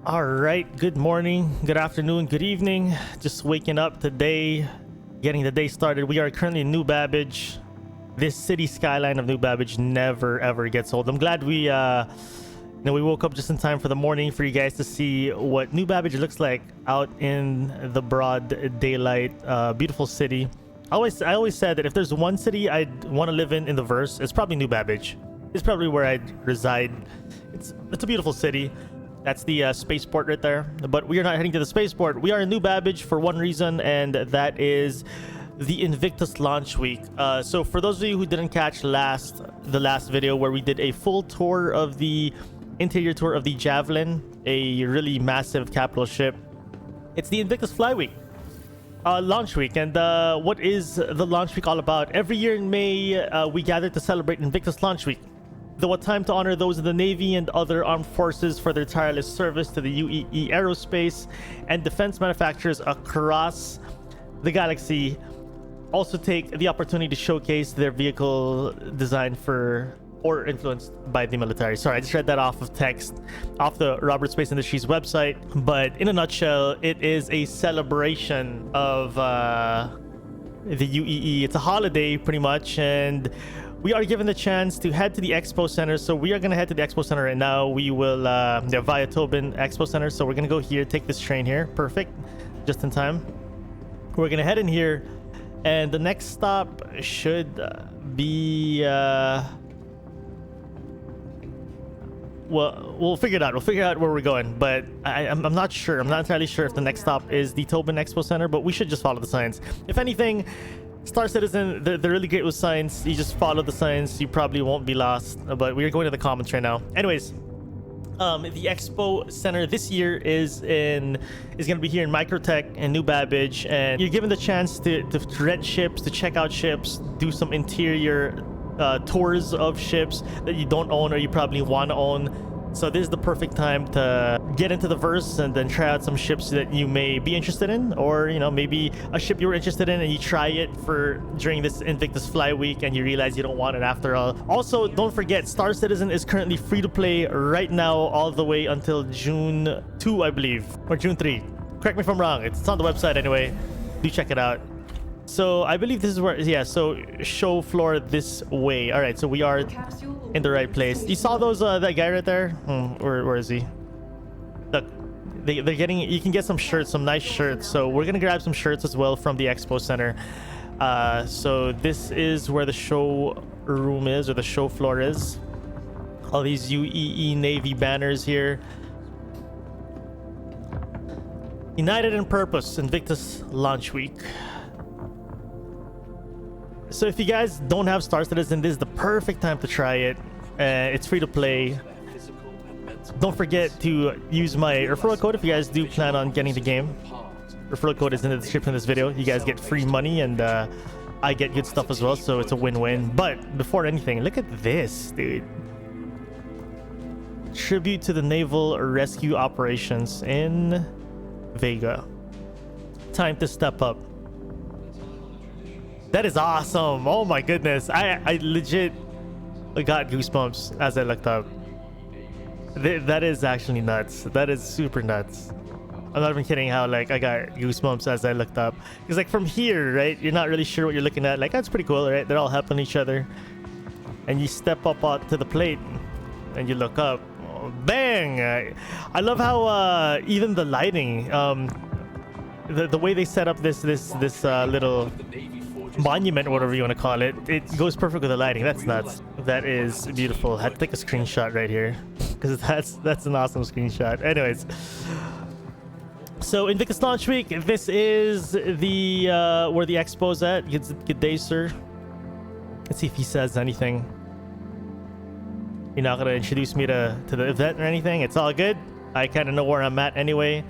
All right, good morning, good afternoon, good evening. Just waking up today, getting the day started. We are currently in New Babbage. This city skyline of New Babbage never ever gets old. I'm glad we we woke up just in time for the morning for you guys to see what New Babbage looks like out in the broad daylight. Beautiful city. I always said that if there's one city I'd want to live in the verse, it's probably New Babbage. It's probably where I'd reside. It's a beautiful city. That's the spaceport right there. But we are not heading to the spaceport. We are in New Babbage for one reason, and that is the Invictus Launch Week. So for those of you who didn't catch the last video where we did a full tour of the interior tour of the Javelin, a really massive capital ship, it's the Invictus Fly Week. Launch Week. And what is the Launch Week all about? Every year in May, we gather to celebrate Invictus Launch Week. What time to honor those in the Navy and other armed forces for their tireless service to the UEE aerospace and defense manufacturers across the galaxy. Also take the opportunity to showcase their vehicle designed for or influenced by the military. Sorry, I just read that off of text off the Robert Space Industries website. But in a nutshell, it is a celebration of the UEE. It's a holiday pretty much, and we are given the chance to head to the Expo Center. So we are going to head to the Expo Center right now. We will via Tobin Expo Center. So we're going to go here, take this train here. Perfect. Just in time. We're going to head in here. And the next stop should be... well, we'll figure it out. We'll figure out where we're going. But I'm not sure. I'm not entirely sure if the next stop is the Tobin Expo Center. But we should just follow the signs. If anything... Star Citizen, they're really great with signs. You just follow the signs, you probably won't be lost. But we're going to the comments right now. Anyways, the Expo Center this year is going to be here in Microtech and New Babbage, and you're given the chance to rent ships, to check out ships, do some interior tours of ships that you don't own or you probably want to own. So this is the perfect time to get into the verse and then try out some ships that you may be interested in, or maybe a ship you were interested in and you try it during this Invictus Fly Week and you realize you don't want it after all. Also, don't forget, Star Citizen is currently free to play right now all the way until June 2, I believe, or June 3. Correct me if I'm wrong. It's on the website anyway. Do check it out. So I believe this is where, yeah, so show floor this way. All right, so we are in the right place. You saw those, that guy right there? Where is he? Look, they're getting, you can get some shirts, some nice shirts. So we're gonna grab some shirts as well from the Expo Center. So this is where the show room is, or the show floor is. All these UEE Navy banners here. United in Purpose, Invictus Launch Week. So if you guys don't have Star Citizen, this is the perfect time to try it. It's free to play. Don't forget to use my referral code if you guys do plan on getting the game. Referral code is in the description of this video. You guys get free money, and I get good stuff as well, so it's a win-win. But before anything, look at this, dude. Tribute to the Naval Rescue Operations in Vega. Time to step up. That is awesome. Oh my goodness. I legit got goosebumps as I looked up. That is actually nuts. That is super nuts. I'm not even kidding how I got goosebumps as I looked up. Because from here, right, you're not really sure what you're looking at. That's pretty cool, right? They're all helping each other. And you step up onto the plate and you look up. Oh, bang! I love how even the lighting, the way they set up this little monument, or whatever you want to call it, it goes perfect with the lighting. That's nuts. That is beautiful. I had to take a screenshot right here because that's an awesome screenshot. Anyways, so Invictus Launch Week, this is the where the expo's at. Good day, sir. Let's see if he says anything. You're not gonna introduce me to the event or anything. It's all good. I kind of know where I'm at anyway.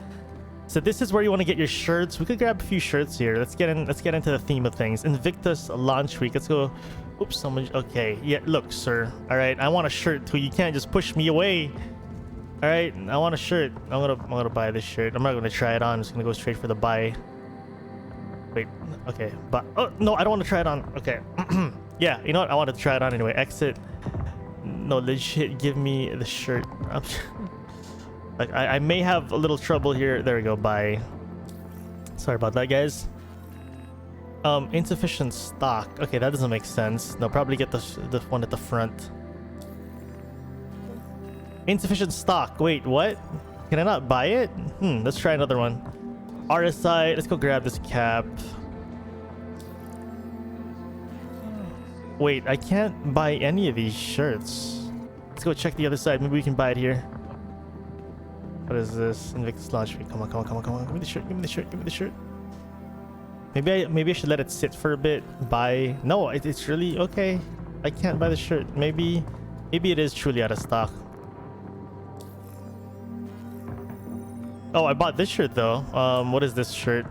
So this is where you want to get your shirts. We could grab a few shirts here. Let's get into the theme of things. Invictus Launch Week. Let's go. Oops, someone. Okay, yeah. Look, sir. All right, I want a shirt too. You can't just push me away. All right, I want a shirt. I'm gonna buy this shirt. I'm not gonna try it on. I'm just gonna go straight for the buy. Wait. Okay. But oh no, I don't want to try it on. Okay. Yeah. You know what? I wanted to try it on anyway. Exit. No, legit. Give me the shirt. Like I may have a little trouble here. There we go. Bye. Sorry about that, guys. Insufficient stock. Okay, that doesn't make sense. They'll probably get the one at the front. Insufficient stock. Wait, what? Can I not buy it? Let's try another one. RSI. Let's go grab this cap. Wait, I can't buy any of these shirts. Let's go check the other side. Maybe we can buy it here. What is this? Invictus Launch. Come on, come on, come on, come on. Give me the shirt. Give me the shirt. Give me the shirt. Maybe I should let it sit for a bit. Buy. No, it's really okay. I can't buy the shirt. Maybe it is truly out of stock. Oh, I bought this shirt though. What is this shirt?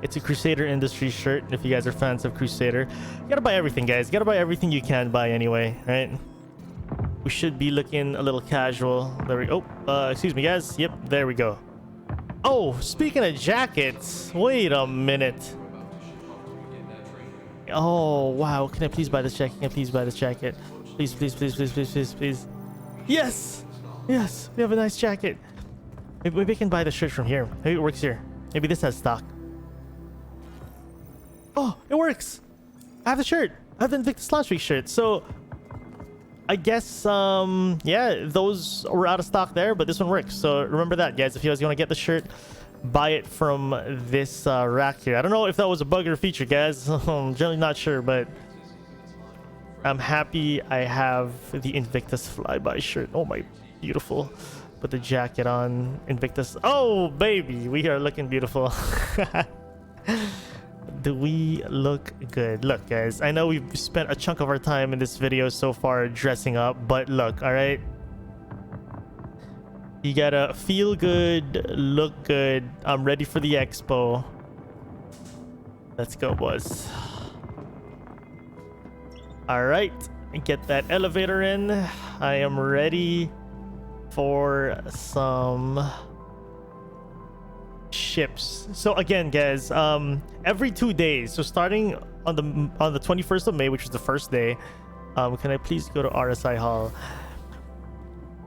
It's a Crusader Industries shirt. If you guys are fans of Crusader, you gotta buy everything, guys. You gotta buy everything you can buy anyway, right? We should be looking a little casual. There we go. Excuse me, guys. Yep, there we go. Oh, speaking of jackets, wait a minute. Oh, wow. Can I please buy this jacket? Can I please buy this jacket? Please, please, please, please, please, please, please. Yes! Yes, we have a nice jacket. Maybe I can buy the shirt from here. Maybe it works here. Maybe this has stock. Oh, it works! I have the shirt. I have the Invictus Launch Week shirt. So, I guess, yeah, those were out of stock there, but this one works. So, remember that, guys. If you guys want to get the shirt, buy it from this rack here. I don't know if that was a bug or a feature, guys. I'm generally not sure, but I'm happy I have the Invictus Flyby shirt. Oh my, beautiful. Put the jacket on. Invictus. Oh baby, we are looking beautiful. Do we look good? Look, guys, I know we've spent a chunk of our time in this video so far dressing up, but look, all right, you gotta feel good, look good. I'm ready for the expo. Let's go, boys. All right, get that elevator in. I am ready for some ships. So again, guys, every 2 days, so starting on the 21st of May, which is the first day, can I please go to RSI Hall?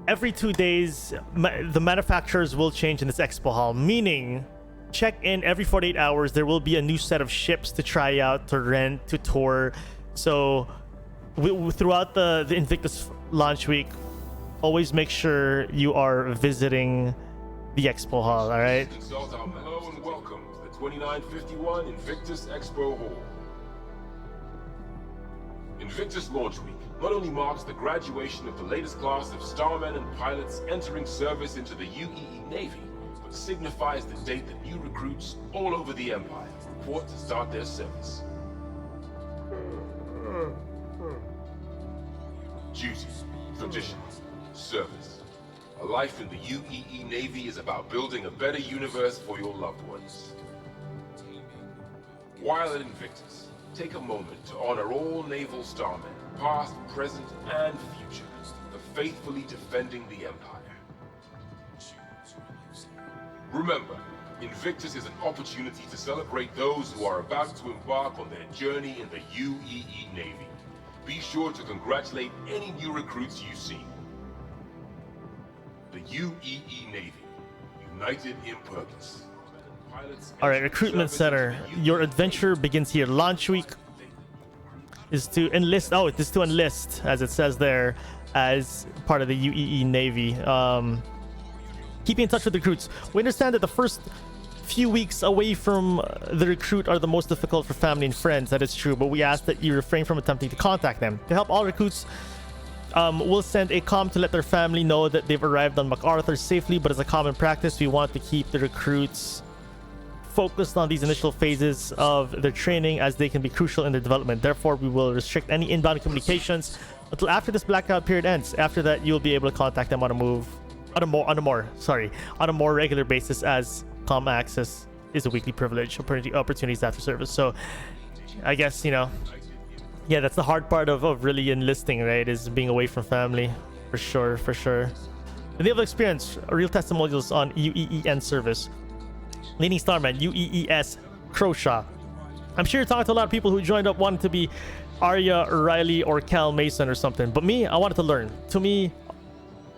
Every 2 days, the manufacturers will change in this expo hall, meaning check in every 48 hours. There will be a new set of ships to try out, to rent, to tour. So throughout the Invictus Launch Week, always make sure you are visiting the expo hall. All right, hello and welcome to the 2951 Invictus Expo Hall. Invictus Launch Week not only marks the graduation of the latest class of starmen and pilots entering service into the UEE Navy, but signifies the date that new recruits all over the Empire report to start their service. Duty, tradition, service. A life in the UEE Navy is about building a better universe for your loved ones. While at Invictus, take a moment to honor all naval starmen, past, present, and future, for faithfully defending the Empire. Remember, Invictus is an opportunity to celebrate those who are about to embark on their journey in the UEE Navy. Be sure to congratulate any new recruits you see. The UEE Navy, united in purpose. All right, recruitment center. Your adventure begins here. Launch week is to enlist. Oh, it is to enlist, as it says there, as part of the UEE Navy. Keeping in touch with recruits. We understand that the first few weeks away from the recruit are the most difficult for family and friends. That is true, but we ask that you refrain from attempting to contact them. To help all recruits, we'll send a comm to let their family know that they've arrived on MacArthur safely, but as a common practice, we want to keep the recruits focused on these initial phases of their training, as they can be crucial in their development. Therefore, we will restrict any inbound communications until after this blackout period ends. After that, you'll be able to contact them on a more regular basis, as comm access is a weekly privilege. Opportunities after service. So I guess, you know, yeah, that's the hard part of really enlisting, right? Is being away from family, for sure. The naval experience, real testimonials on UEEN service. Leading Starman, UEES Croshaw. I'm sure you're talking to a lot of people who joined up wanting to be Arya, Riley, or Cal Mason or something. But me, I wanted to learn. To me,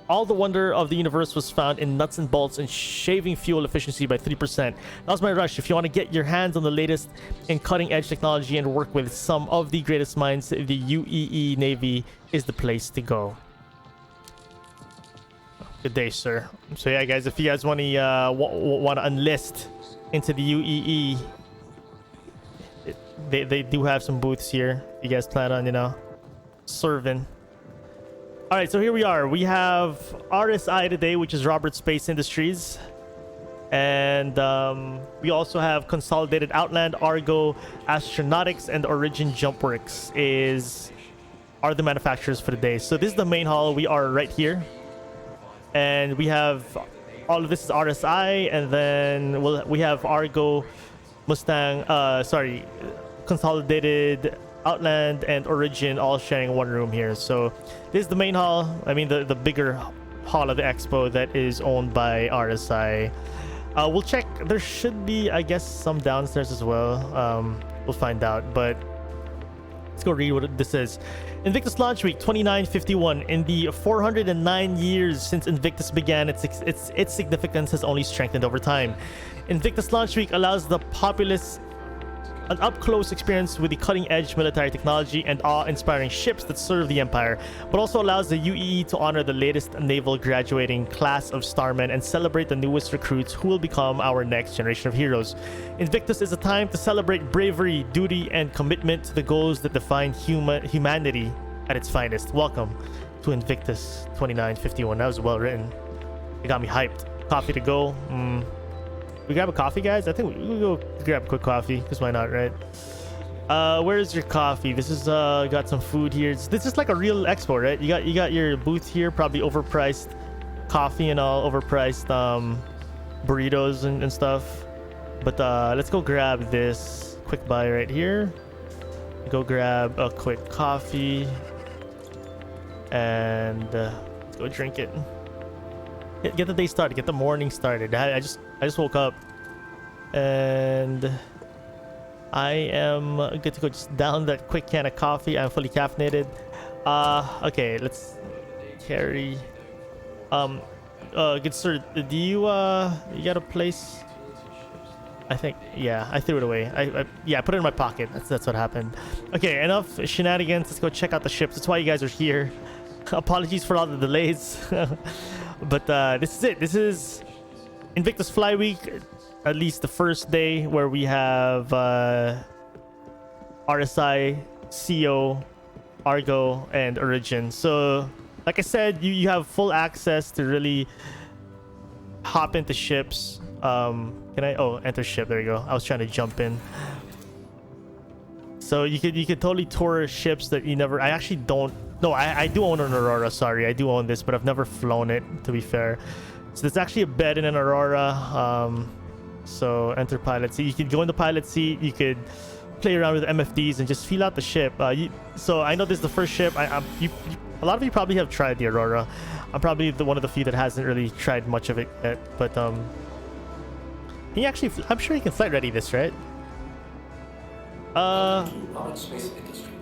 All the wonder of the universe was found in nuts and bolts and shaving fuel efficiency by 3%. That was my rush. If you want to get your hands on the latest in cutting-edge technology and work with some of the greatest minds, the UEE Navy is the place to go. Good day, sir. So yeah, guys, if you guys want to enlist into the UEE, they do have some booths here. You guys plan on, you know, serving. All right, so here we are. We have RSI today, which is Robert Space Industries. And we also have Consolidated Outland, Argo Astronautics, and Origin Jumpworks are the manufacturers for the day. So this is the main hall. We are right here. And we have all of this is RSI, and then we have Argo, Consolidated Outland and Origin all sharing one room here. So this is the main hall. I mean the bigger hall of the expo that is owned by RSI. We'll check. There should be, I guess, some downstairs as well. We'll find out, but let's go read what this is. Invictus Launch Week 2951. In the 409 years since Invictus began, its significance has only strengthened over time. Invictus Launch Week allows the populace an up-close experience with the cutting-edge military technology and awe-inspiring ships that serve the Empire, but also allows the UEE to honor the latest naval graduating class of starmen and celebrate the newest recruits who will become our next generation of heroes. Invictus is a time to celebrate bravery, duty, and commitment to the goals that define humanity at its finest. Welcome to Invictus 2951. That was well written. It got me hyped. Coffee to go. We grab a coffee, guys? I think we'll go grab a quick coffee, because why not, right? Where's your coffee? This is got some food here. This is like a real expo, right? You got your booth here, probably overpriced coffee and all, overpriced burritos and stuff. But let's go grab this quick buy right here. Go grab a quick coffee and let's go drink it. Get the day started, get the morning started. I just woke up and I am good to go. Just down that quick can of coffee. I'm fully caffeinated. Okay, let's carry. Good sir, do you got a place? I think, yeah, I threw it away. I put it in my pocket. That's what happened. Okay, enough shenanigans. Let's go check out the ships. That's why you guys are here. Apologies for all the delays. But this is it. This is Invictus Fly Week, at least the first day, where we have RSI, CO, Argo, and Origin. So, like I said, you have full access to really hop into ships. Can I? Oh, enter ship. There you go. I was trying to jump in. So you could totally tour ships that you never. I actually don't. No, I do own an Aurora. Sorry, I do own this, but I've never flown it. To be fair, so there's actually a bed in an Aurora. So enter pilot seat. You could go in the pilot seat. You could play around with MFDs and just feel out the ship. So I know this is the first ship. A lot of you probably have tried the Aurora. I'm probably one of the few that hasn't really tried much of it yet. But he actually, I'm sure you can flight ready this, right?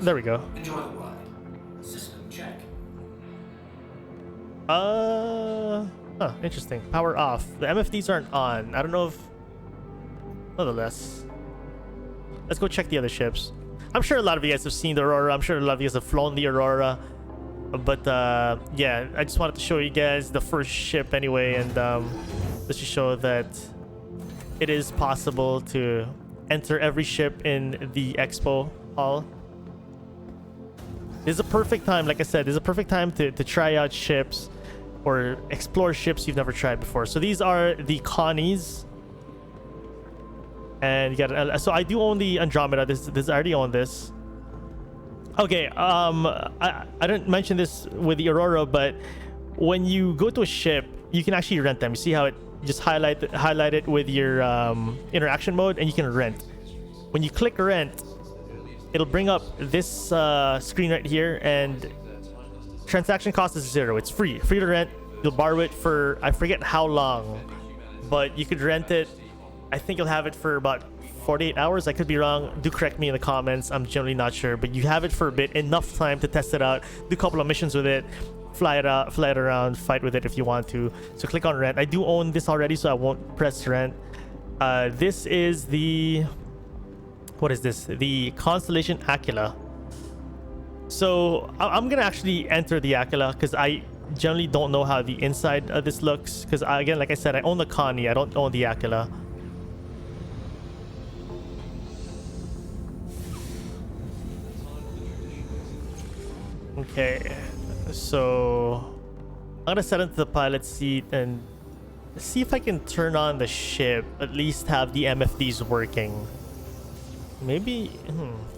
There we go. Enjoy the ride. System check. Interesting. Power off. The MFDs aren't on. I don't know if. Nonetheless, let's go check the other ships. I'm sure a lot of you guys have seen the Aurora. I'm sure a lot of you guys have flown the Aurora. But yeah, I just wanted to show you guys the first ship anyway, and let's just show that it is possible to enter every ship in the expo hall. This is a perfect time, like I said, this is a perfect time to try out ships or explore ships you've never tried before. So these are the Connies. And you got so I do own the Andromeda. This I already own this. Okay, I didn't mention this with the Aurora, but when you go to a ship, you can actually rent them. You see how it just highlight it with your interaction mode, and you can rent. When you click rent, it'll bring up this screen right here, and transaction cost is 0. It's free to rent. You'll borrow it for, I forget how long, but you could rent it. I think you'll have it for about 48 hours. I could be wrong. Do correct me in the comments. I'm generally not sure, but you have it for a bit, enough time to test it out, do a couple of missions with it. fly it around, fight with it if you want to. So click on rent. I do own this already, so I won't press rent. This is the, what is this? The Constellation Aquila. So I'm gonna actually enter the Aquila because I generally don't know how the inside of this looks. Because again, like I said, I own the Connie. I don't own the Aquila. Okay, so I'm gonna set into the pilot seat and see if I can turn on the ship, at least have the MFDs working. Maybe,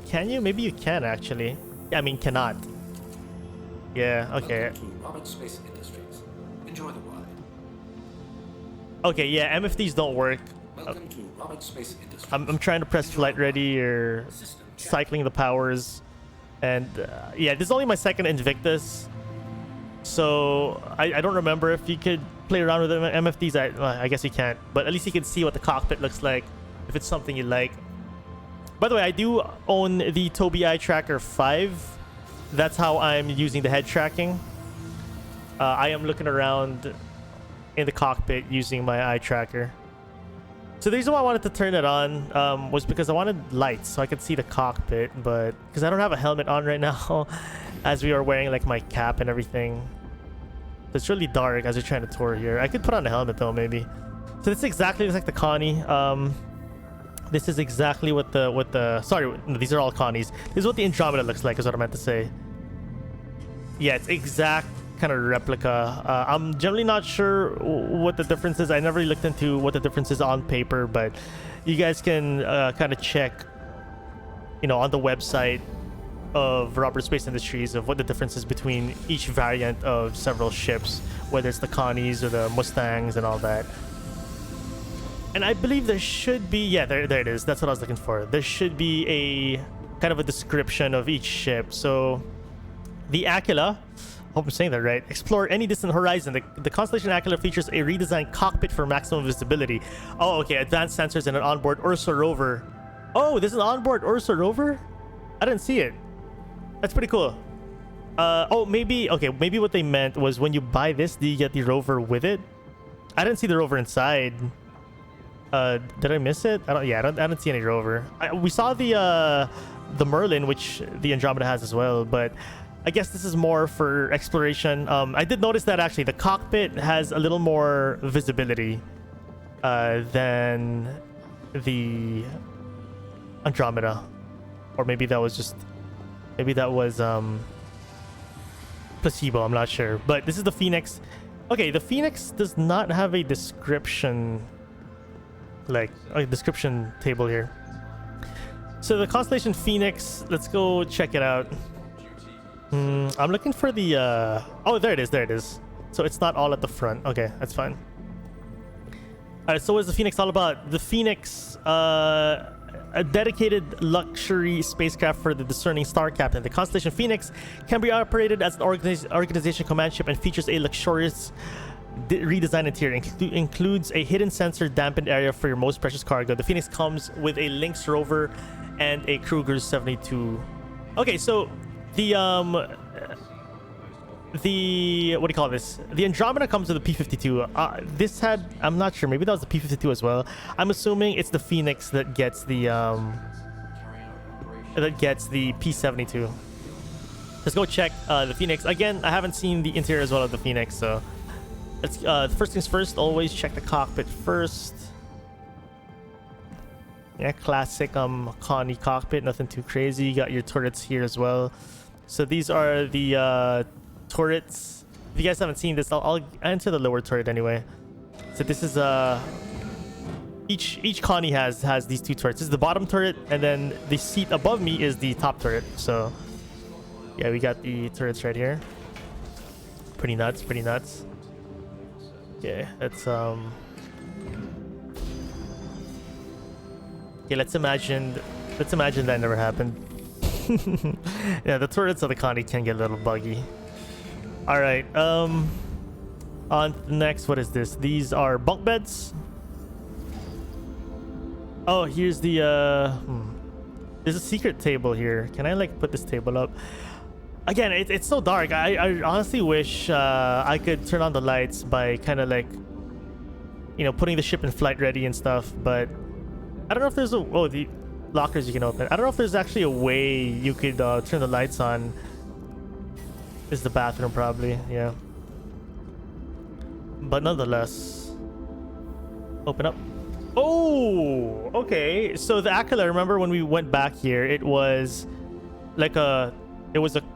can you? Maybe you can actually. I mean, cannot. Yeah, okay. Welcome to Roberts Space Industries. Enjoy the ride. Okay, yeah, MFDs don't work. Welcome to Roberts Space Industries. I'm trying to press flight ready or System check. cycling the powers. And yeah, this is only my second Invictus. So I don't remember if you could play around with MFDs. I guess you can't. But at least you can see what the cockpit looks like if it's something you like. By the way, I do own the Tobii Eye Tracker 5. That's how I'm using the head tracking. I am looking around in the cockpit using my eye tracker. So the reason why I wanted to turn it on was because I wanted lights so I could see the cockpit, but because I don't have a helmet on right now as we are wearing like my cap and everything. So it's really dark as we're trying to tour here. I could put on a helmet though, maybe. So this exactly looks like the Connie. This is exactly what the sorry, no, these are all Connies. This is what the Andromeda looks like, is what I meant to say. Yeah, it's exact kind of replica. I'm generally not sure what the difference is. I never really looked into what the difference is on paper, but you guys can kind of check, you know, on the website of Roberts Space Industries of what the difference is between each variant of several ships, whether it's the Connies or the Mustangs and all that. And I believe there should be, yeah, there it is. That's what I was looking for. There should be a kind of a description of each ship. So the Aquila, hope I'm saying that right. Explore any distant horizon. The Constellation Aquila features a redesigned cockpit for maximum visibility. Oh, okay. Advanced sensors and an onboard Ursa rover. Oh, there's an onboard Ursa rover? I didn't see it. That's pretty cool. Oh, maybe, okay. Maybe what they meant was when you buy this, do you get the rover with it? I didn't see the rover inside. Did I miss it? I don't see any rover. We saw the Merlin, which the Andromeda has as well, but I guess this is more for exploration. I did notice that actually the cockpit has a little more visibility than the Andromeda, or maybe that was just placebo. I'm not sure, but this is the Phoenix. Okay, the Phoenix does not have a description, like a description table here. So the Constellation Phoenix, let's go check it out. I'm looking for the oh, there it is. So it's not all at the front. Okay, that's fine. All right, so what's the Phoenix all about? The Phoenix, a dedicated luxury spacecraft for the discerning star captain. The Constellation Phoenix can be operated as an organization command ship and features a luxurious redesigned interior. Includes a hidden sensor dampened area for your most precious cargo. The Phoenix comes with a Lynx rover and a Kruger 72. Okay, so the what do you call this? The Andromeda comes with a P-52. This had, I'm not sure, maybe that was the P-52 as well. I'm assuming it's the Phoenix that gets the P-72. Let's go check the Phoenix again. I haven't seen the interior as well of the Phoenix, so let's first things first, always check the cockpit first. Yeah, classic Connie cockpit, nothing too crazy. You got your turrets here as well. So these are the turrets. If you guys haven't seen this, I'll enter the lower turret anyway. So this is each Connie has these two turrets. This is the bottom turret, and then the seat above me is the top turret. So yeah, we got the turrets right here. Pretty nuts. Yeah, that's okay, let's imagine that never happened. Yeah, the turrets of the Connie can get a little buggy. All right, on next, what is this? These are bunk beds. Oh, here's the there's a secret table here. Can I like put this table up? Again, it's so dark. I honestly wish I could turn on the lights by kind of like, you know, putting the ship in flight ready and stuff. But I don't know if there's a... Oh, the lockers you can open. I don't know if there's actually a way you could turn the lights on. This is the bathroom probably, yeah. But nonetheless, open up. Oh, okay. So the Aquila, remember when we went back here, it was like a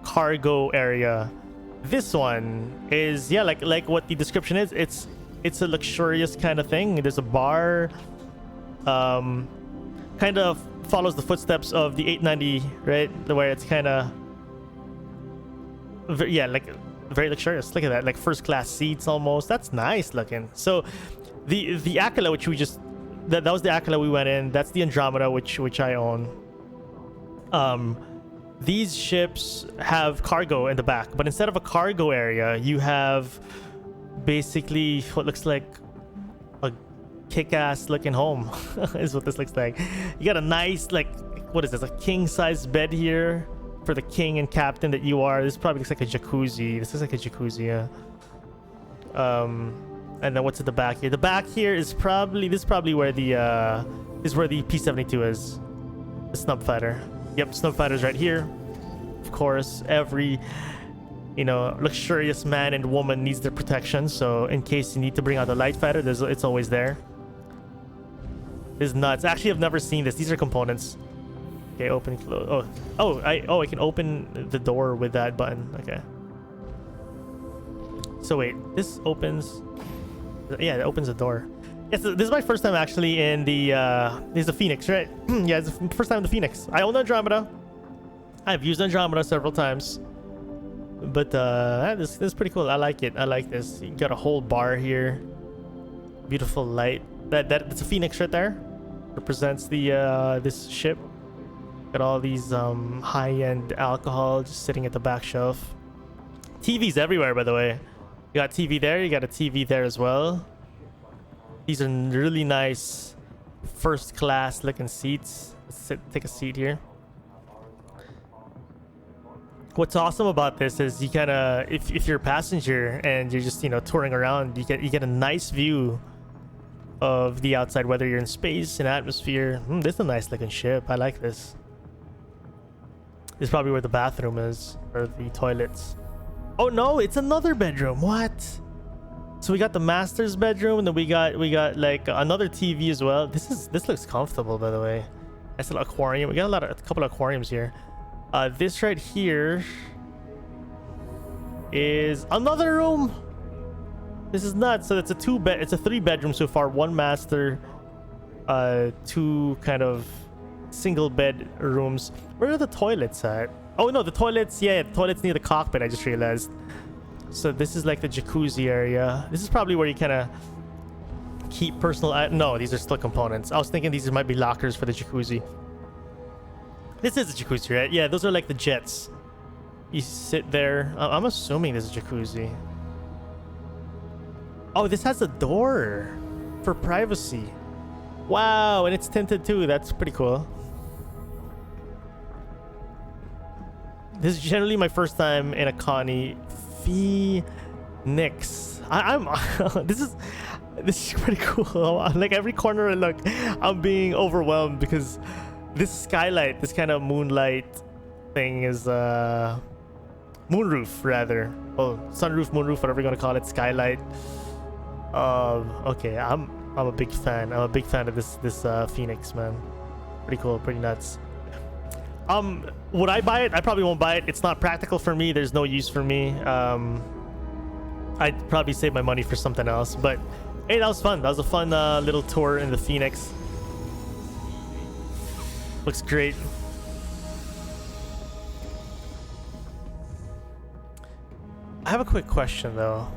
cargo area. This one is, yeah, like what the description is. It's a luxurious kind of thing. There's a bar, kind of follows the footsteps of the 890, right? Where it's kind of, yeah, like very luxurious. Look at that, like first class seats almost. That's nice looking. So the Aquila, which we just, that was the Aquila we went in. That's the Andromeda, which I own. These ships have cargo in the back, but instead of a cargo area, you have basically what looks like a kick-ass looking home. Is what this looks like. You got a nice, like, what is this, a king-size bed here for the king and captain that you are. This probably looks like a jacuzzi. This is like a jacuzzi, yeah. And then what's at the back here? The back here is probably, this is probably where the P-72 is. The snub fighter. Yep, snub fighter's right here. Of course, every, you know, luxurious man and woman needs their protection. So in case you need to bring out the light fighter, it's always there. This is nuts. Actually, I've never seen this. These are components. Okay, open, close. I can open the door with that button. Okay. So wait, this opens. Yeah, it opens the door. Yes, this is my first time actually in the this is the Phoenix, right? Yeah, it's the first time in the Phoenix. I own the Andromeda. I've used Andromeda several times, but this is pretty cool. I like it. I like this. You got a whole bar here. Beautiful light. That's a Phoenix right there. Represents the this ship. Got all these high-end alcohol just sitting at the back shelf. TVs everywhere, by the way. You got TV there. You got a TV there as well. These are really nice first class looking seats. Let's take a seat here. What's awesome about this is you kind of, if you're a passenger and you're just, you know, touring around, you get a nice view of the outside, whether you're in space, in atmosphere. This is a nice looking ship. I like this. This is probably where the bathroom is, or the toilets. Oh no, it's another bedroom. What? So we got the master's bedroom, and then we got like another TV as well. This looks comfortable, by the way. Nice little aquarium. We got a couple of aquariums here. This right here is another room. This is nuts. So it's a 3-bedroom so far. 1 master, 2 kind of single bed rooms. Where are the toilets at? Oh no, the toilets. Yeah, the toilets near the cockpit. I just realized. So this is like the jacuzzi area. This is probably where you kind of keep personal. No, these are still components. I was thinking these might be lockers for the jacuzzi. This is a jacuzzi, right? Yeah, those are like the jets. You sit there. I'm assuming this is a jacuzzi. Oh, this has a door for privacy. Wow, and it's tinted too. That's pretty cool. This is generally my first time in a Connie Phoenix. I'm this is pretty cool. Like every corner I look, I'm being overwhelmed because this skylight, this kind of moonlight thing is moonroof rather. Oh, sunroof, moonroof, whatever you're gonna call it, skylight. Okay, I'm a big fan. I'm a big fan of this Phoenix, man. Pretty cool, pretty nuts. Would I buy it? I probably won't buy it. It's not practical for me. There's no use for me. I'd probably save my money for something else. But hey, that was fun. That was a fun little tour in the Phoenix. Looks great. I have a quick question though.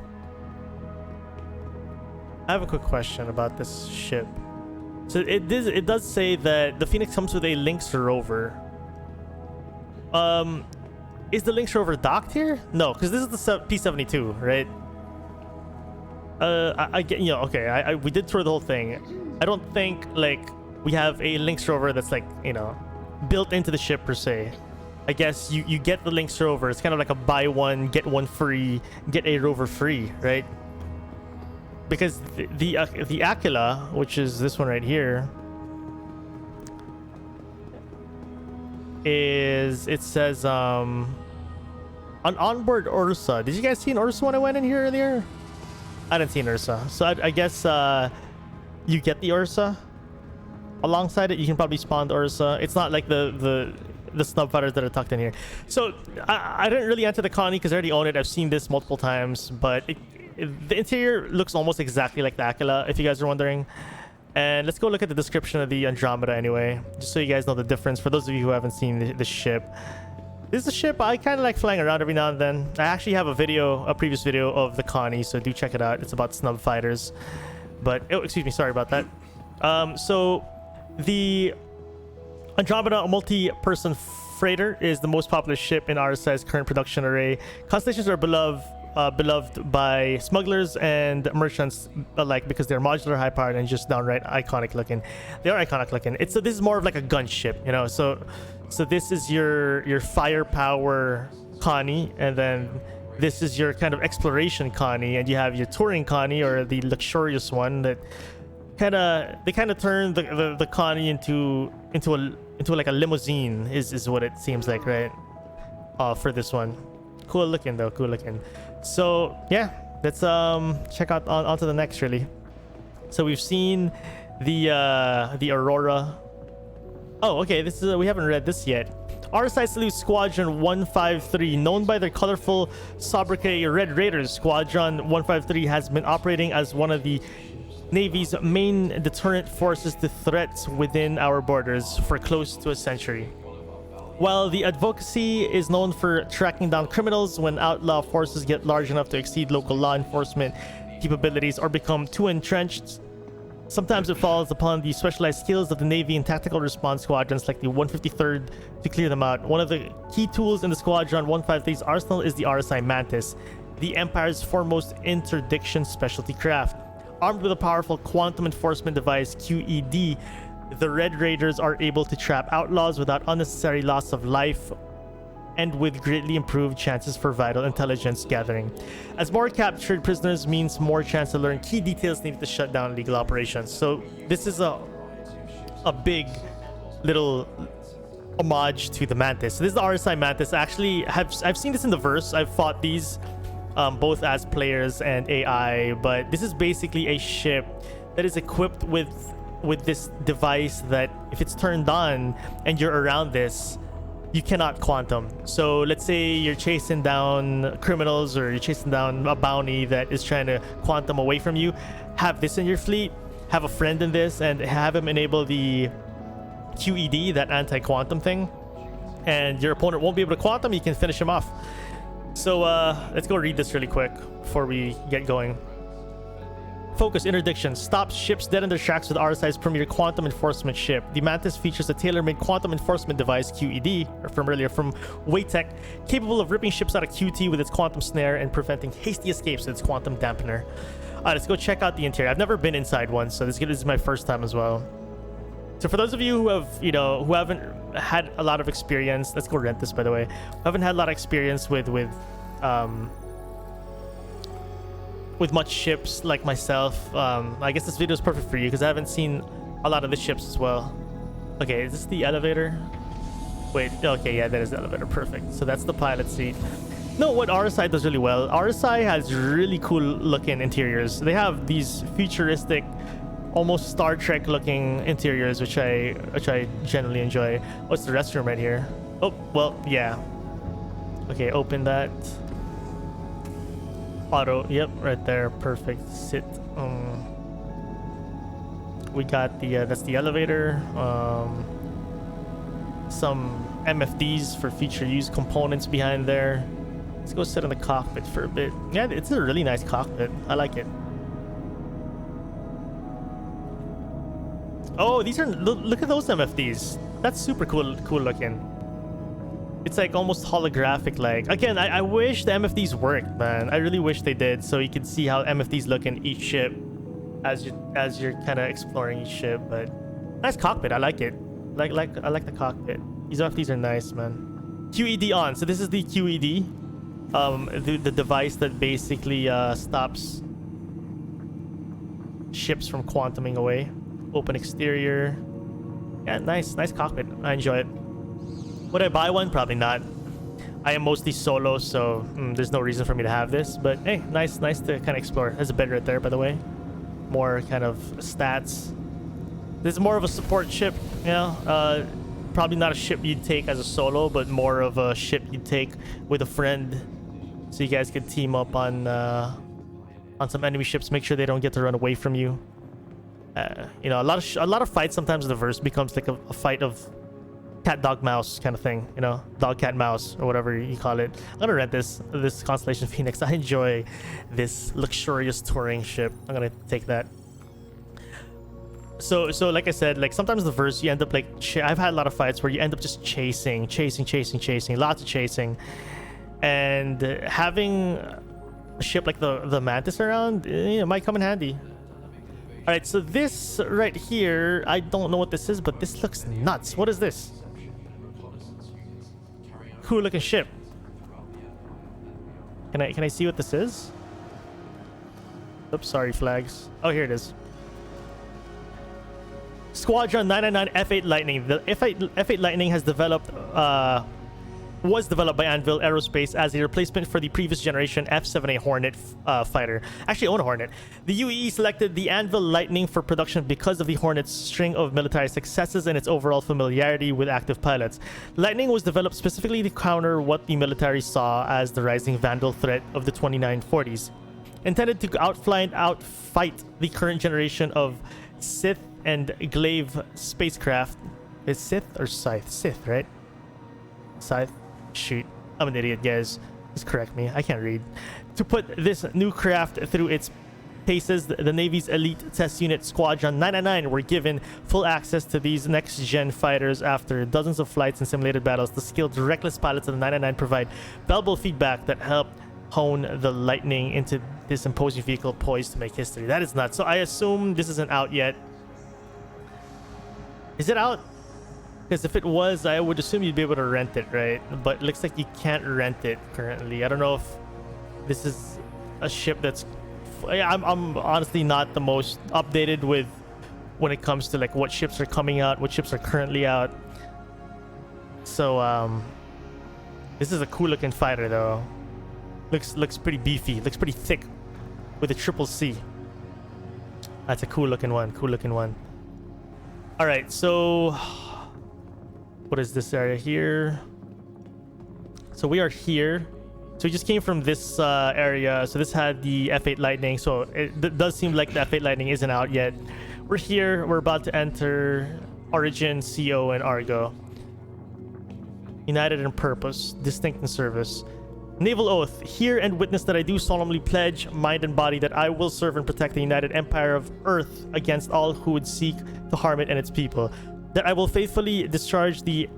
I have a quick question about this ship. So it does say that the Phoenix comes with a Lynx rover. Is the Lynx rover docked here? No, because this is the P-72, right? I get, you know, okay, we did tour the whole thing. I don't think like we have a Lynx rover that's like, you know, built into the ship per se. I guess you get the Lynx rover. It's kind of like a buy one get one free, get a rover free, right? Because the Aquila, which is this one right here, it says an onboard Ursa. Did you guys see an Ursa when I went in here earlier? I didn't see an Ursa, so I guess you get the Ursa. Alongside it, you can probably spawn the Ursa. It's not like the snub fighters that are tucked in here. So I didn't really enter the Connie because I already own it. I've seen this multiple times, but the interior looks almost exactly like the Aquila, if you guys are wondering. And let's go look at the description of the Andromeda anyway, just so you guys know the difference. For those of you who haven't seen the ship, this is a ship I kind of like flying around every now and then. I actually have a previous video of the Connie, so do check it out. It's about snub fighters. But oh, excuse me, sorry about that. So the Andromeda, a multi-person freighter, is the most popular ship in RSI's current production array. Constellations are beloved by smugglers and merchants alike because they're modular, high-powered, and just downright iconic looking. They are iconic looking. This is more of like a gunship, you know. So this is your firepower Connie, and then this is your kind of exploration Connie, and you have your touring Connie, or the luxurious one that they kind of turn the Connie into like a limousine is what it seems like, right? For this one. Cool looking though, cool looking. So yeah, let's check out onto the next really. So we've seen the Aurora. Oh, okay, this is we haven't read this yet. RSI salutes Squadron 153, known by their colorful sobriquet Red Raiders. Squadron 153 has been operating as one of the Navy's main deterrent forces to threats within our borders for close to a century. While the advocacy is known for tracking down criminals when outlaw forces get large enough to exceed local law enforcement capabilities or become too entrenched, sometimes it falls upon the specialized skills of the Navy and tactical response squadrons like the 153rd to clear them out. One of the key tools in the Squadron 153's arsenal is the RSI Mantis, the Empire's foremost interdiction specialty craft. Armed with a powerful quantum enforcement device, QED, the Red Raiders are able to trap outlaws without unnecessary loss of life and with greatly improved chances for vital intelligence gathering. As more captured prisoners means more chance to learn key details needed to shut down illegal operations. So this is a big little homage to the Mantis. So this is the RSI Mantis. Actually, I've seen this in the verse. I've fought these both as players and AI, but this is basically a ship that is equipped with this device that if it's turned on and you're around this, you cannot quantum. So let's say you're chasing down criminals or you're chasing down a bounty that is trying to quantum away from you, have this in your fleet, have a friend in this, and have him enable the QED, that anti-quantum thing, and your opponent won't be able to quantum. You can finish him off. So let's go read this really quick before we get going. Focus interdiction stops ships dead in their tracks with RSI's premier quantum enforcement ship. The Mantis features a tailor-made quantum enforcement device, QED, or from Waytech, capable of ripping ships out of QT with its quantum snare and preventing hasty escapes with its quantum dampener. Alright, let's go check out the interior. I've never been inside one, so this is my first time as well. So for those of you who haven't had a lot of experience, let's go rent this by the way. Haven't had a lot of experience with much ships like myself. I guess this video is perfect for you because I haven't seen a lot of the ships as well. Okay, is this the elevator? Wait, okay, yeah, that is the elevator. Perfect. So that's the pilot seat. No, what RSI does really well, RSI has really cool looking interiors. They have these futuristic, almost Star Trek looking interiors, which I generally enjoy. What's the restroom right here? Oh, well, yeah. Okay, open that. Auto, yep, right there, perfect. Sit. We got the that's the elevator. Some MFDs for future use components behind there. Let's go sit in the cockpit for a bit. Yeah, it's a really nice cockpit. I like it. Oh, these are, look at those MFDs. That's super cool looking. It's like almost holographic like. Again, I wish the MFDs worked, man. I really wish they did, so you can see how MFDs look in each ship as you're kind of exploring each ship. But nice cockpit, I like it. I like the cockpit. These MFDs are nice, man. QED on. So this is the QED, the device that basically stops ships from quantuming away. Open exterior. Yeah, nice cockpit. I enjoy it. Would I buy one? Probably not. I am mostly solo, so there's no reason for me to have this. But hey, nice to kind of explore. There's a bed right there, by the way. More kind of stats. This is more of a support ship, you know. Probably not a ship you'd take as a solo, but more of a ship you'd take with a friend, so you guys could team up on some enemy ships. Make sure they don't get to run away from you. You know, a lot of fights sometimes in the verse becomes like a fight of cat dog mouse kind of thing, you know, dog cat mouse or whatever you call it. I'm gonna rent this Constellation Phoenix. I enjoy this luxurious touring ship. I'm gonna take that. So like I said, like sometimes the verse you end up like I've had a lot of fights where you end up just chasing, lots of chasing, and having a ship like the Mantis around, you know, might come in handy. All right, so this right here, I don't know what this is, but this looks nuts. What is this? Cool looking ship. Can I see what this is? Oops, sorry, flags. Oh, here it is. Squadron 999 F8 Lightning. The F8 Lightning has was developed by Anvil Aerospace as a replacement for the previous generation F-7A Hornet fighter. Actually, I own a Hornet. The UEE selected the Anvil Lightning for production because of the Hornet's string of military successes and its overall familiarity with active pilots. Lightning was developed specifically to counter what the military saw as the rising Vandal threat of the 2940s. Intended to outfly and outfight the current generation of Sith and Glaive spacecraft. Is Sith or Scythe? Sith, right? Scythe? Shoot, I'm an idiot, guys. Just correct me. I can't read. To put this new craft through its paces, the Navy's elite test unit Squadron 999 were given full access to these next-gen fighters after dozens of flights and simulated battles. The skilled, reckless pilots of the 999 provide valuable feedback that helped hone the Lightning into this imposing vehicle poised to make history. That is nuts. So I assume this isn't out yet. Is it out? Because if it was, I would assume you'd be able to rent it, right? But it looks like you can't rent it currently. I don't know if this is a ship that's... I'm honestly not the most updated with when it comes to like what ships are coming out, what ships are currently out. So this is a cool looking fighter though. Looks pretty beefy. Looks pretty thick with a triple C. That's a cool looking one. All right, so what is this area here? So we are here. So we just came from this area. So this had the F8 Lightning. So it does seem like the F8 Lightning isn't out yet. We're here. We're about to enter Origin, CO, and Argo. United in purpose, distinct in service. Naval oath. Hear and witness that I do solemnly pledge, mind and body, that I will serve and protect the United Empire of Earth against all who would seek to harm it and its people. That I will faithfully discharge the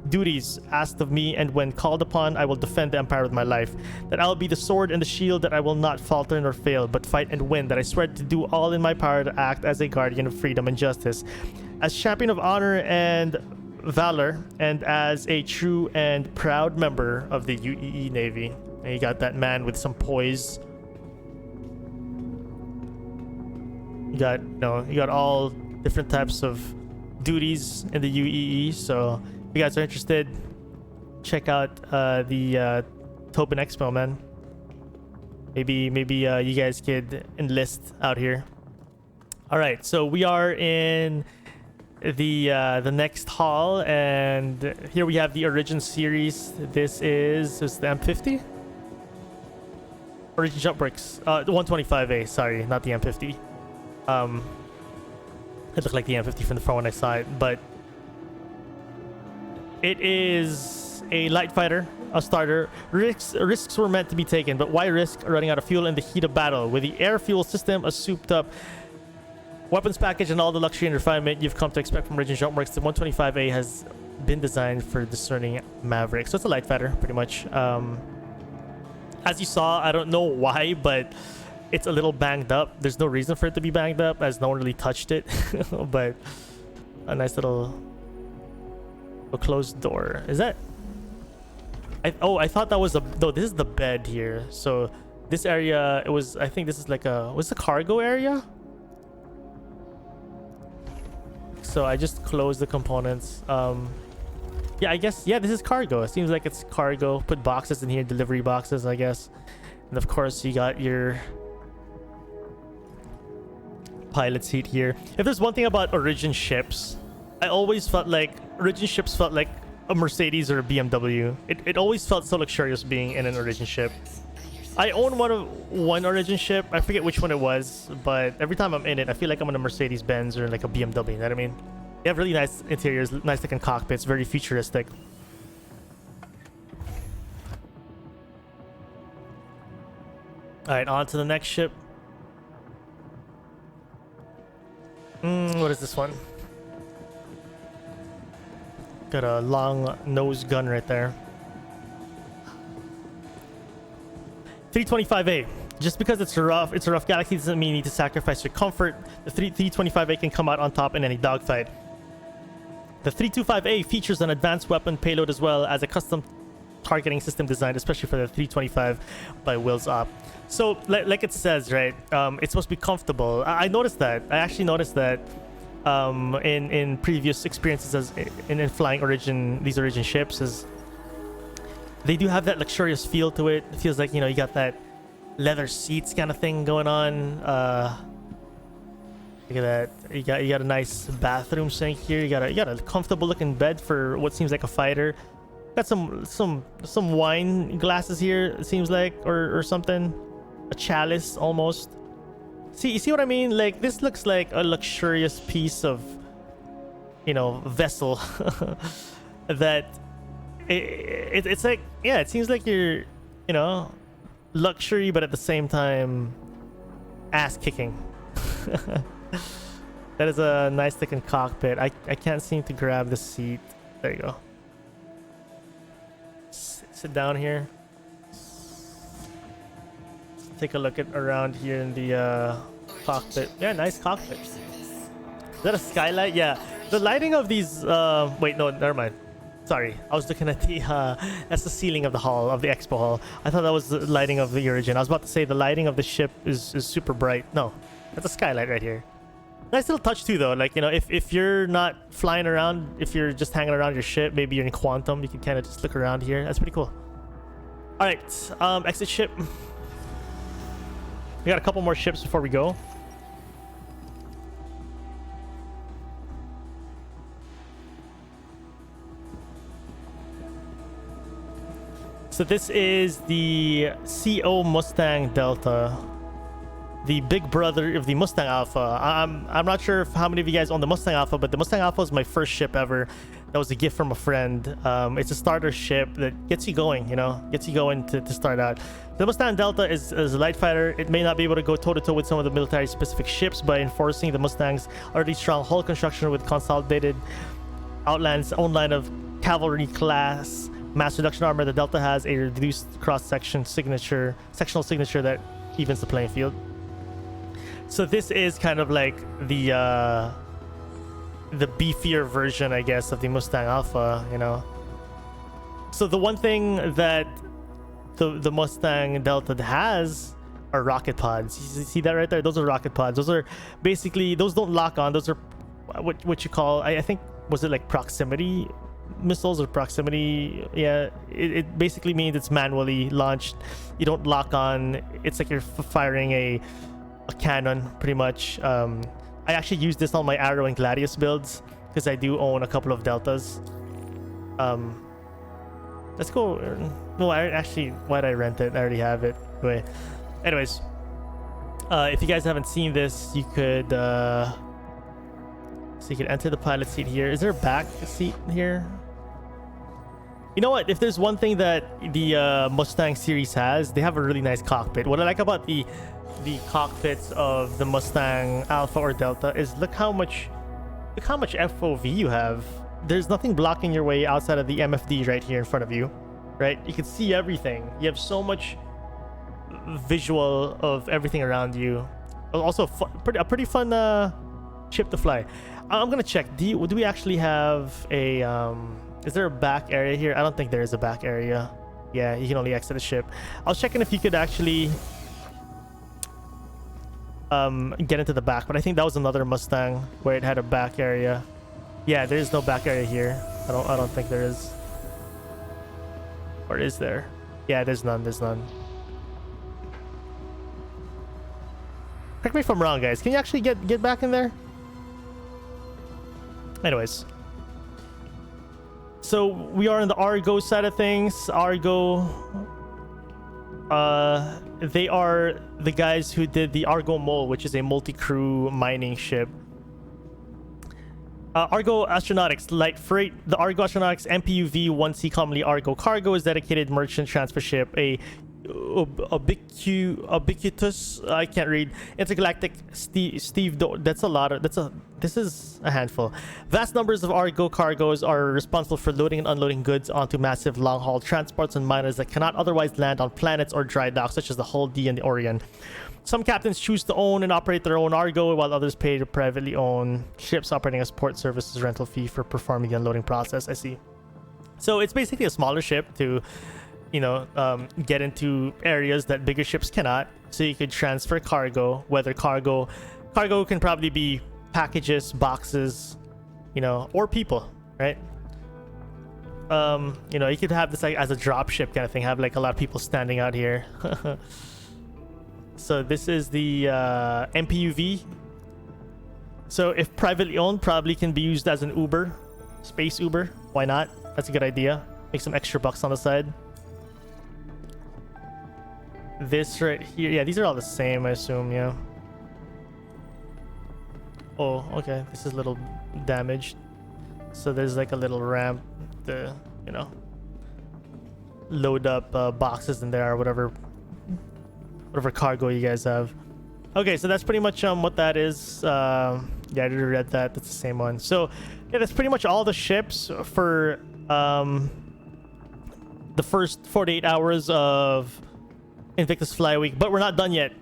duties asked of me, and when called upon, I will defend the Empire with my life. That I will be the sword and the shield, that I will not falter nor fail, but fight and win. That I swear to do all in my power to act as a guardian of freedom and justice, as champion of honor and valor, and as a true and proud member of the UEE Navy. And you got that man with some poise. You got all different types of duties in the UEE. So if you guys are interested, check out the Tobin Expo, man. Maybe you guys could enlist out here. All right, so we are in the next hall, and here we have the Origin series. This is the M50. Origin Jumpworks, the 125A. Sorry, not the M50. It looked like the M50 from the front when I saw it, but it is a light fighter, a starter. Risks were meant to be taken, but why risk running out of fuel in the heat of battle? With the air fuel system, a souped-up weapons package, and all the luxury and refinement you've come to expect from Origin Jumpworks, the 125A has been designed for discerning mavericks. So it's a light fighter, pretty much. As you saw, I don't know why, but it's a little banged up. There's no reason for it to be banged up, as no one really touched it. But a nice little closed door. Is that I thought that was a no. This is the bed here. So this area, it was. I think this is like a was the cargo area. So I just closed the components. Yeah, I guess yeah. This is cargo. It seems like it's cargo. Put boxes in here, delivery boxes, I guess. And of course, you got your pilot seat here. If there's one thing about Origin ships, I always felt like Origin ships felt like a Mercedes or a BMW. It always felt so luxurious being in an Origin ship. I own one Origin ship. I forget which one it was, but every time I'm in it, I feel like I'm in a Mercedes Benz or like a BMW. You know what I mean? They have really nice interiors, nice looking cockpits, very futuristic. All right, on to the next ship. What is this one? Got a long nose gun right there. 325A. Just because it's a rough galaxy doesn't mean you need to sacrifice your comfort. The 325A can come out on top in any dogfight. The 325A features an advanced weapon payload as well as a custom targeting system designed especially for the 325 by Will's Op. So like it says, right, it's supposed to be comfortable. I noticed that. I actually noticed that in previous experiences as in flying these Origin ships, is they do have that luxurious feel to it. It feels like, you know, you got that leather seats kind of thing going on. Look at that. You got a nice bathroom sink here. You got a comfortable looking bed for what seems like a fighter. Got some wine glasses here, it seems like, or something. A chalice almost. See, you see what I mean? Like, this looks like a luxurious piece of, you know, vessel that it's like, yeah, it seems like you're, you know, luxury, but at the same time, ass kicking. That is a nice looking cockpit. I can't seem to grab the seat. There you go. Sit down here. Take a look at around here in the cockpit. Yeah, nice cockpit. Is that a skylight? Yeah. The lighting of these wait, no, never mind. Sorry, I was looking at the that's the ceiling of the hall, of the expo hall. I thought that was the lighting of the Origin. I was about to say the lighting of the ship is super bright. No, that's a skylight right here. Nice little touch too though. Like, you know, if you're not flying around, if you're just hanging around your ship, maybe you're in Quantum, you can kind of just look around here. That's pretty cool. All right, exit ship. We got a couple more ships before we go. So this is the CO Mustang Delta, the big brother of the Mustang Alpha. I'm not sure how many of you guys own the Mustang Alpha, but the Mustang Alpha is my first ship ever. That was a gift from a friend. It's a starter ship that gets you going, you know, gets you going to start out. The Mustang Delta is a light fighter. It may not be able to go toe-to-toe with some of the military-specific ships by enforcing the Mustang's already strong hull construction with Consolidated Outland's own line of cavalry-class mass reduction armor. The Delta has a reduced cross-section sectional signature that evens the playing field. So this is kind of like the beefier version, I guess, of the Mustang Alpha, you know. So the one thing that the Mustang Delta has are rocket pods. You see that right there? Those are rocket pods. Those are basically, those don't lock on. Those are what you call, I think, was it like proximity missiles or proximity? Yeah, it basically means it's manually launched. You don't lock on. It's like you're firing a cannon, pretty much. I actually use this on my Arrow and Gladius builds because I do own a couple of Deltas. Let's go. No, why'd I rent it? I already have it. Anyway, anyways, if you guys haven't seen this, you could so you can enter the pilot seat here. Is there a back seat here? You know what? If there's one thing that the Mustang series has, they have a really nice cockpit. What I like about the cockpits of the Mustang Alpha or Delta is look how much FOV you have. There's nothing blocking your way outside of the MFD right here in front of you, right? You can see everything. You have so much visual of everything around you. Also, a pretty fun ship to fly. I'm gonna check. Do we actually have a? Is there a back area here? I don't think there is a back area. Yeah, you can only exit the ship. I was checking if you could actually get into the back, but I think that was another Mustang where it had a back area. Yeah, there is no back area here. I don't think there is. Or is there? Yeah, there's none. There's none. Correct me if I'm wrong, guys. Can you actually get back in there? Anyways. So we are on the Argo side of things. Argo, they are the guys who did the Argo Mole, which is a multi-crew mining ship. Argo Astronautics light freight. The Argo Astronautics MPUV-1C, commonly Argo Cargo, is dedicated merchant transfer ship, a ubiquitous, I can't read, intergalactic this is a handful. Vast numbers of Argo cargoes are responsible for loading and unloading goods onto massive long-haul transports and miners that cannot otherwise land on planets or dry docks, such as the Hull D and the Orion. Some captains choose to own and operate their own Argo, while others pay to privately own ships operating as port services rental fee for performing the unloading process. I see. So it's basically a smaller ship to, you know, get into areas that bigger ships cannot. So you could transfer cargo, whether cargo can probably be packages, boxes, you know, or people, right? You know, you could have this like as a drop ship kind of thing, have like a lot of people standing out here. So this is the MPUV. So if privately owned, probably can be used as an Uber, space Uber. Why not? That's a good idea. Make some extra bucks on the side. This right here, yeah, these are all the same, I assume. Yeah. Oh, okay, this is a little damaged, so there's like a little ramp to, you know, load up boxes in there or whatever cargo you guys have. Okay, so that's pretty much what that is. Yeah, I already read that. That's the same one. So yeah, that's pretty much all the ships for the first 48 hours of Invictus Fly Week, but we're not done yet,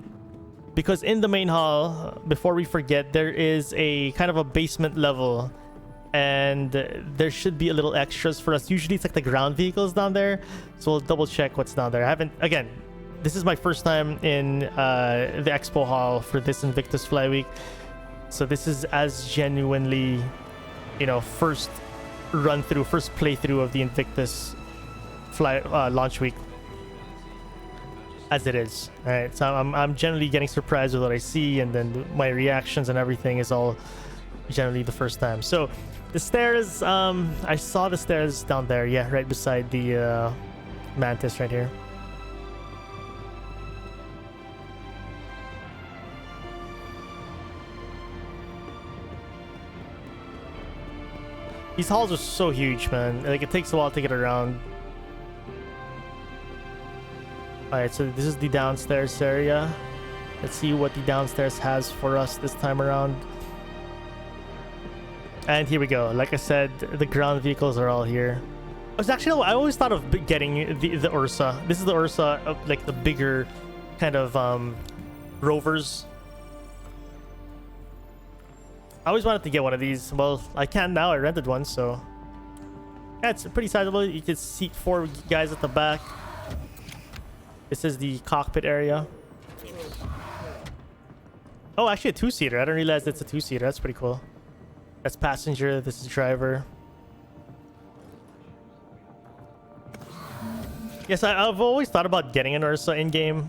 because in the main hall, before we forget, there is a kind of a basement level, and there should be a little extras for us. Usually it's like the ground vehicles down there, so we'll double check what's down there. I haven't, again, this is my first time in the Expo hall for this Invictus Fly Week, so this is as genuinely, you know, first playthrough of the Invictus Fly Launch Week as it is. All right, so I'm generally getting surprised with what I see, and then my reactions and everything is all generally the first time. So the stairs, I saw the stairs down there, yeah, right beside the Mantis right here. These halls are so huge, man. Like, it takes a while to get around. Alright, so this is the downstairs area. Let's see what the downstairs has for us this time around. And here we go. Like I said, the ground vehicles are all here. I always thought of getting the Ursa. This is the Ursa, like the bigger kind of rovers. I always wanted to get one of these. Well, I can now. I rented one, so yeah, it's pretty sizable. You can seat 4 guys at the back. This is the cockpit area. Oh, actually a 2-seater. I didn't realize it's a 2-seater. That's pretty cool. That's passenger. This is driver. Yes, I've always thought about getting an Ursa in game.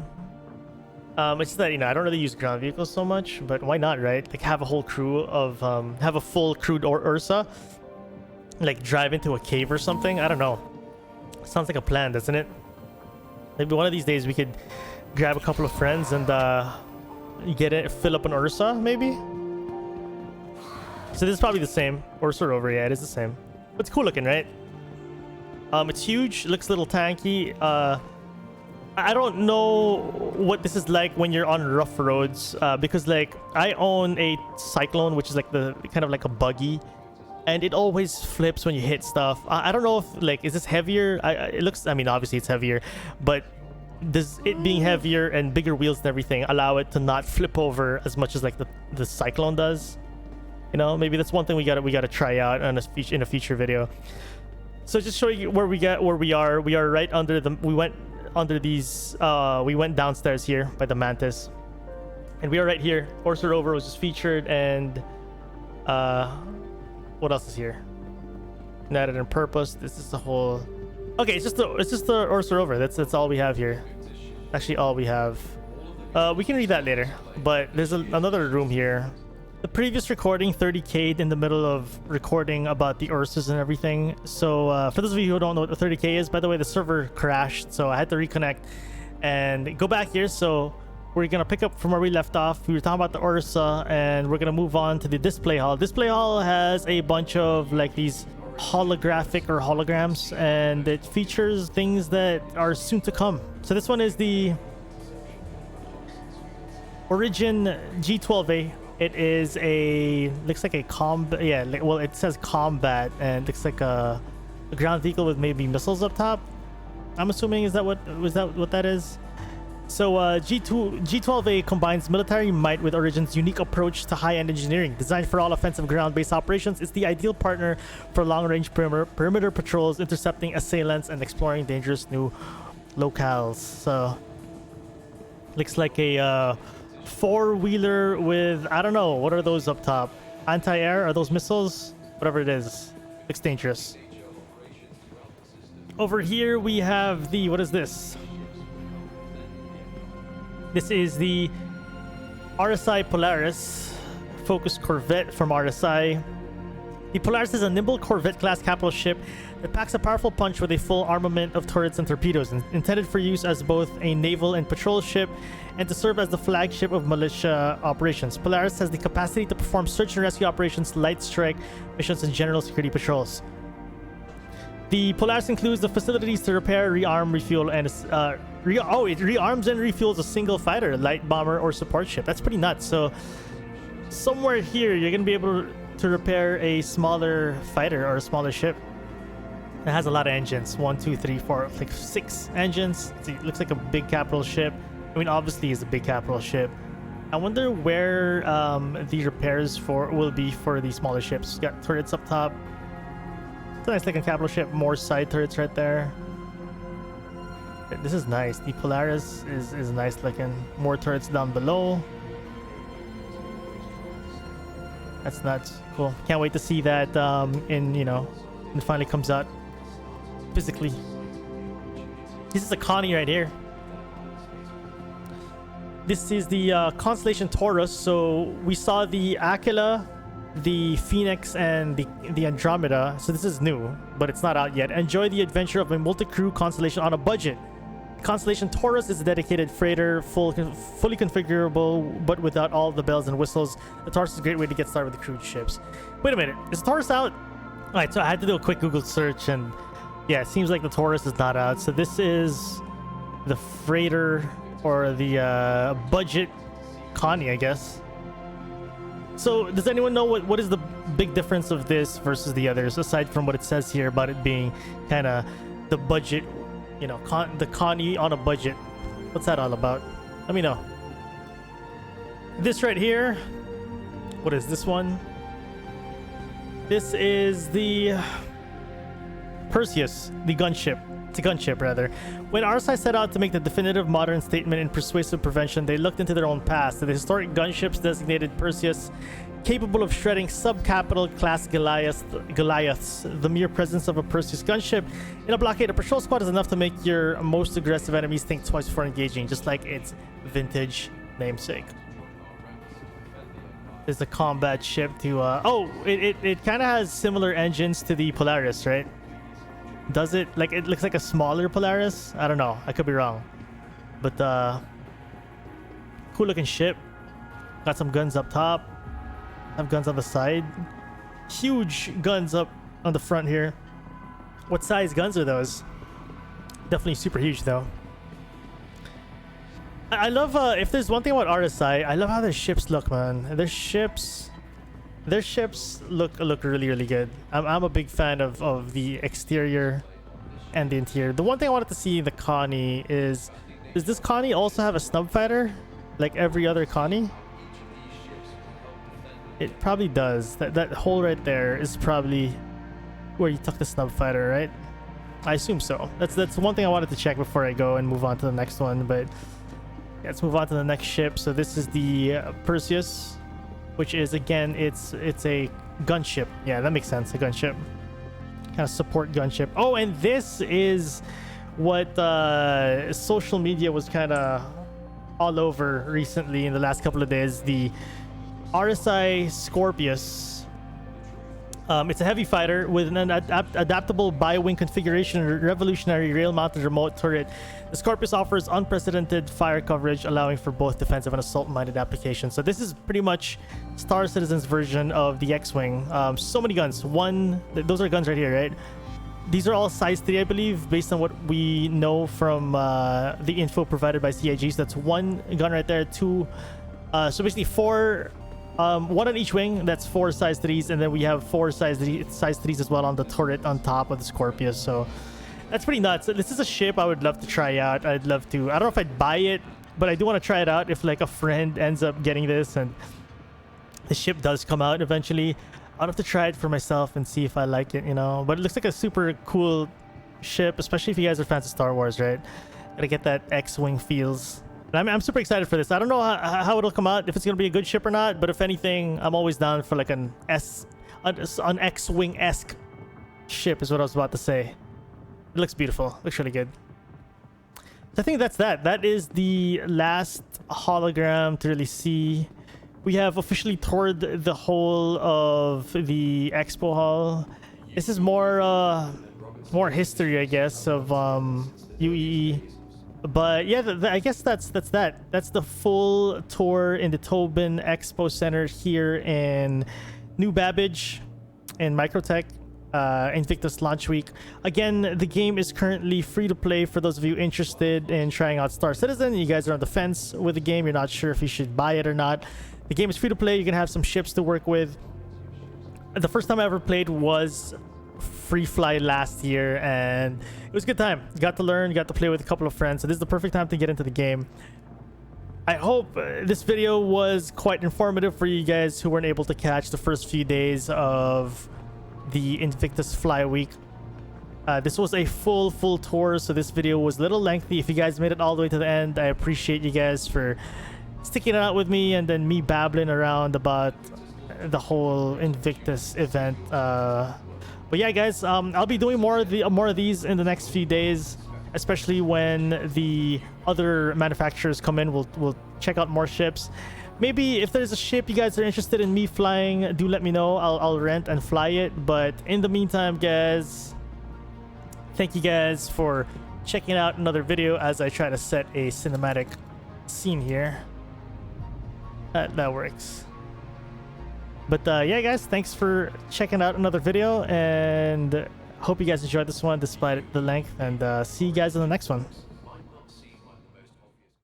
It's that, you know, I don't really use ground vehicles so much, but why not, right? Like, have a whole crew of have a full crewed Ursa, like drive into a cave or something. I don't know. Sounds like a plan, doesn't it? Maybe one of these days we could grab a couple of friends and fill up an Ursa, maybe. So this is probably the same Ursa rover. Yeah, it is the same. But it's cool looking, right? It's huge. Looks a little tanky. I don't know what this is like when you're on rough roads, because like I own a Cyclone, which is like the kind of like a buggy, and it always flips when you hit stuff. I don't know if, like, is this heavier? It looks, I mean, obviously it's heavier, but does it being heavier and bigger wheels and everything allow it to not flip over as much as like the Cyclone does? You know, maybe that's one thing we gotta try out in a future video. So just showing you where we are. We are right under the. We went under these. We went downstairs here by the Mantis, and we are right here. Orsa rover was just featured, and what else is here? United in purpose. This is the whole. Okay, it's just the Orsa rover. That's all we have here. Actually, all we have. We can read that later, but there's another room here. The previous recording 30K'd in the middle of recording about the Ursas and everything. So for those of you who don't know what the 30K is, by the way, the server crashed, so I had to reconnect and go back here. So we're gonna pick up from where we left off. We were talking about the Ursa, and we're gonna move on to the display hall. Display hall has a bunch of like these holographic or holograms, and it features things that are soon to come. So this one is the Origin G12A. It is looks like a combat, yeah, well, it says combat, and looks like a ground vehicle with maybe missiles up top. I'm assuming, is that what that is? So G12A combines military might with Origin's unique approach to high-end engineering. Designed for all offensive ground-based operations, it's the ideal partner for long-range perimeter patrols, intercepting assailants, and exploring dangerous new locales. So looks like a four-wheeler with, I don't know, what are those up top? Anti-air? Are those missiles? Whatever it is. Looks dangerous. Over here we have the, what is this? This is the RSI Polaris focused corvette from RSI. The Polaris is a nimble corvette-class capital ship that packs a powerful punch with a full armament of turrets and torpedoes, intended for use as both a naval and patrol ship and to serve as the flagship of militia operations. Polaris has the capacity to perform search and rescue operations, light strike missions, and general security patrols. The Polaris includes the facilities to repair, rearm, refuel, and it rearms and refuels a single fighter, light bomber, or support ship. That's pretty nuts. So somewhere here, you're gonna be able to repair a smaller fighter or a smaller ship. It has a lot of engines. 1, 2, 3, 4, like 6 engines. It looks like a big capital ship. I mean, obviously, it's a big capital ship. I wonder where the repairs will be for the smaller ships. Got turrets up top. It's a nice looking capital ship. More side turrets right there. This is nice. The Polaris is nice looking. More turrets down below. That's nuts. Cool. Can't wait to see that when it finally comes out physically. This is a Connie right here. This is the Constellation Taurus. So we saw the Aquila, the Phoenix, and the Andromeda. So this is new, but it's not out yet. Enjoy the adventure of a multi-crew constellation on a budget. Constellation Taurus is a dedicated freighter, fully configurable, but without all the bells and whistles. The Taurus is a great way to get started with the cruise ships. Wait a minute, is the Taurus out? All right, so I had to do a quick Google search, and yeah, it seems like the Taurus is not out. So this is the freighter or the budget Connie, I guess. So does anyone know what is the big difference of this versus the others, aside from what it says here about it being kind of the budget, the Connie on a budget? What's that all about? Let me know. This right here, what is this one? This is the Perseus, the gunship. It's a gunship, rather. When RSI set out to make the definitive modern statement in persuasive prevention, they looked into their own past. The historic gunships designated Perseus, capable of shredding sub-capital class Goliaths. The mere presence of a Perseus gunship in a blockade or patrol squad is enough to make your most aggressive enemies think twice before engaging, just like its vintage namesake. There's a combat ship to it kind of has similar engines to the Polaris, right? Does it? Like, it looks like a smaller Polaris? I don't know. I could be wrong. But cool looking ship. Got some guns up top. Have guns on the side. Huge guns up on the front here. What size guns are those? Definitely super huge though. I love if there's one thing about RSI, I love how their ships look, man. Their ships look really, really good. I'm a big fan of the exterior and the interior. The one thing I wanted to see in the Connie is, does this Connie also have a snub fighter like every other Connie? It probably does. That hole right there is probably where you took the snub fighter, right? I assume so. That's one thing I wanted to check before I go and move on to the next one. But yeah, let's move on to the next ship. So this is the Perseus, which is, again, it's a gunship. Yeah, that makes sense. A gunship, kind of support gunship. Oh, and this is what social media was kind of all over recently in the last couple of days. The RSI Scorpius. It's a heavy fighter with an adaptable bi-wing configuration and revolutionary rail-mounted remote turret. The Scorpius offers unprecedented fire coverage, allowing for both defensive and assault-minded applications. So this is pretty much Star Citizen's version of the X-Wing. So many guns. Those are guns right here, right? These are all size 3, I believe, based on what we know from the info provided by CIG. So that's one gun right there, two. So basically 4... one on each wing. That's 4 size 3s, and then we have 4 size 3s as well on the turret on top of the Scorpius. So that's pretty nuts. This is a ship I would love to try out. I'd love to. I don't know if I'd buy it, but I do want to try it out if like a friend ends up getting this and the ship does come out eventually. I'd have to try it for myself and see if I like it, you know. But it looks like a super cool ship, especially if you guys are fans of Star Wars, right? Gotta get that X-Wing feels. I'm super excited for this. I don't know how it'll come out, if it's going to be a good ship or not, but if anything, I'm always down for like an X-Wing-esque ship is what I was about to say. It looks beautiful. Looks really good. So I think that's that. That is the last hologram to really see. We have officially toured the whole of the Expo hall. This is more history, I guess, of UEE. But yeah, I guess that's that. That's the full tour in the Tobin Expo Center here in New Babbage in Microtech, Invictus Launch Week. Again, the game is currently free to play for those of you interested in trying out Star Citizen. You guys are on the fence with the game. You're not sure if you should buy it or not. The game is free to play. You can have some ships to work with. The first time I ever played was Free Fly last year, and it was a good time. Got to learn, got to play with a couple of friends, so this is the perfect time to get into the game. I hope this video was quite informative for you guys who weren't able to catch the first few days of the Invictus Fly Week. This was a full tour, so this video was a little lengthy. If you guys made it all the way to the end, I appreciate you guys for sticking it out with me, and then me babbling around about the whole Invictus event. But yeah, guys, I'll be doing more of these in the next few days, especially when the other manufacturers come in. We'll check out more ships. Maybe if there's a ship you guys are interested in me flying, do let me know. I'll rent and fly it. But in the meantime, guys, thank you guys for checking out another video as I try to set a cinematic scene here. That works. But yeah, guys, thanks for checking out another video, and hope you guys enjoyed this one despite the length, and see you guys in the next one.